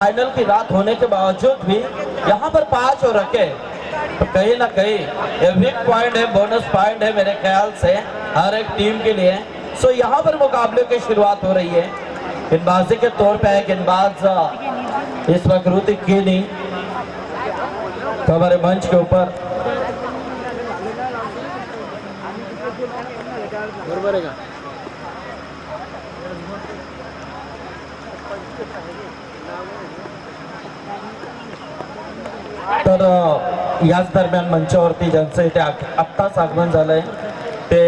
Final की रात होने के बावजूद भी यहाँ पर 5 और रखे, तो कहीं ना कहीं ये वीक पॉइंट है, बोनस पॉइंट है मेरे ख्याल से हर एक टीम के लिए। सो यहाँ पर मुकाबले की शुरुआत हो रही है। गेंदबाजी के तौर पे है गेंदबाज इस वक्त ऋतिक केनी हमारे मंच के ऊपर। तर याच दरम्यान मंचावरती ज्यांचं इथे आत्ताच आगमन झालंय ते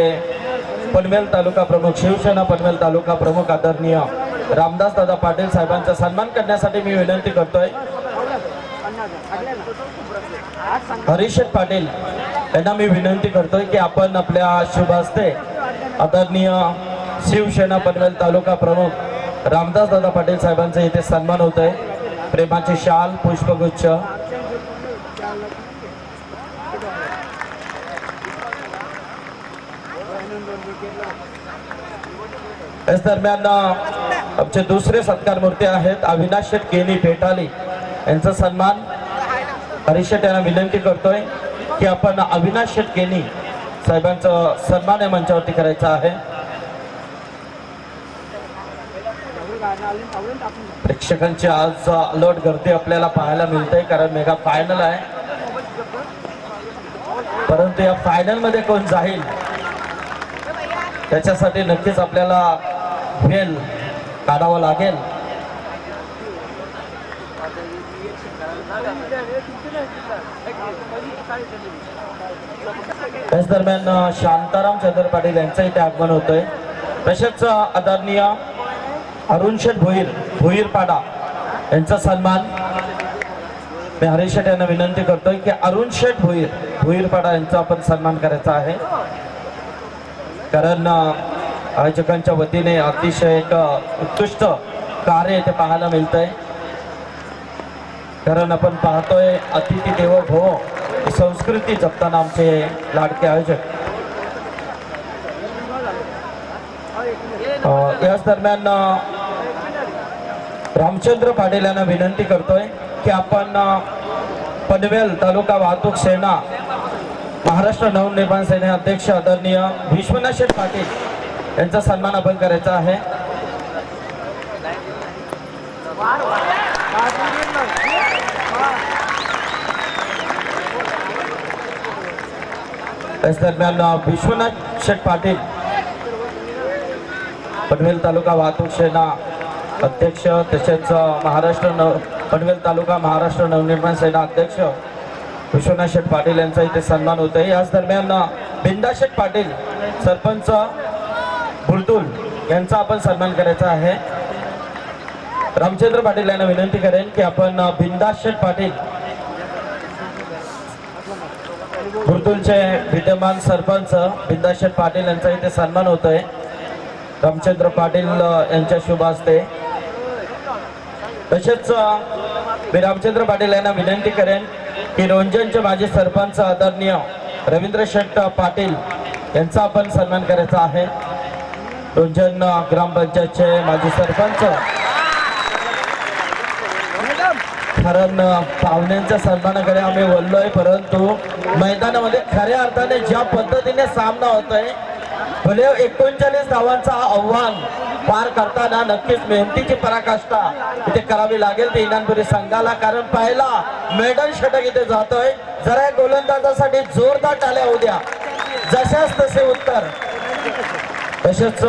पनवेल तालुका प्रमुख, शिवसेना पनवेल तालुका प्रमुख आदरणीय रामदास दादा पाटील साहेबांचा सन्मान करण्यासाठी मी विनंती करतोय। हरीश पाटील यांना मी विनंती करतोय की आपण आपल्या शुभ हस्ते आदरणीय शिवसेना पनवेल तालुका प्रमुख रामदास दादा पाटील साहेबांचा इथे सन्मान होतोय। प्रेमाची शाल, पुष्पगुच्छ इस दरम्यान आमचे दुसरे सत्कार मूर्ती आहेत अविनाश शेठ केनी पेटाली यांचा सन्मान हरीश यांना विनंती करतोय की आपण अविनाश शेठ केनी साहेबांचा सन्मान या मंचावरती करायचा आहे। प्रेक्षकांची आज अलर्ट गर्दी आपल्याला पाहायला मिळते कारण मेगा फायनल आहे, परंतु या फायनल मध्ये कोण जाईल त्याच्यासाठी नक्कीच आपल्याला वेळ काढावा लागेल। त्याच दरम्यान शांताराम चंद्र पाटील यांचं इथे आगमन होतंय। तसेच आदरणीय अरुण शेठ भोईरपाडा यांचा सन्मान मी हरीश शेठ यांना विनंती करतोय की अरुण शेठ भोईरपाडा यांचा आपण सन्मान करायचा आहे, कारण आयोजकांच्या वतीने अतिशय एक उत्कृष्ट कार्य इथे पाहायला मिळतंय। कारण आपण पाहतोय अतिथी देवो भव संस्कृती जपताना आमचे लाडके आयोजक। याच दरम्यान रामचंद्र पाटील यांना विनंती करतोय की आपण पनवेल तालुका वाहतूक सेना महाराष्ट्र नवनिर्माण सेने अध्यक्ष आदरणीय विश्वनाथ शेठ पाटील यांचा सन्मान आपण करायचा आहे। त्याच दरम्यान विश्वनाथ शेठ पाटील पनवेल तालुका वाहतूक सेना अध्यक्ष तसेच पनवेल तालुका महाराष्ट्र नवनिर्माण सेना अध्यक्ष विश्वनाथ शेठ पाटील यांचा इथे सन्मान होत आहे। याच दरम्यान बिंदा शेठ पाटील सरपंच बुलतूल यांचा आपण सन्मान करायचा आहे। रामचंद्र पाटील यांना विनंती करेन की आपण बिंदा शेठ पाटील बुलतूलचे विद्यमान सरपंच बिंदा शेठ पाटील यांचा इथे सन्मान होत आहे रामचंद्र पाटील यांच्या शुभ हस्ते। तसेच मी रामचंद्र पाटील यांना विनंती करेन की रोंजनचे माजी सरपंच आदरणीय रवींद्र शेठ पाटील यांचा आपण सन्मान करायचा आहे। रोंजन ग्रामपंचायतचे माजी सरपंच, कारण पाहुण्यांच्या सन्मानाकडे आम्ही बोललोय, परंतु मैदानामध्ये खऱ्या अर्थाने ज्या पद्धतीने सामना होतोय, भले 39 धावांचा आव्हान पार करताना नक्कीच मेहनतीची पराकाष्ठा इथे करावी लागेल ते इनामपुरी संघाला, कारण पहिला मेडल षटक इथे जातोय। जरा गोलंदाजासाठी जोरदार टाळ्या होऊ द्या, जशाच तसे उत्तर। तसेच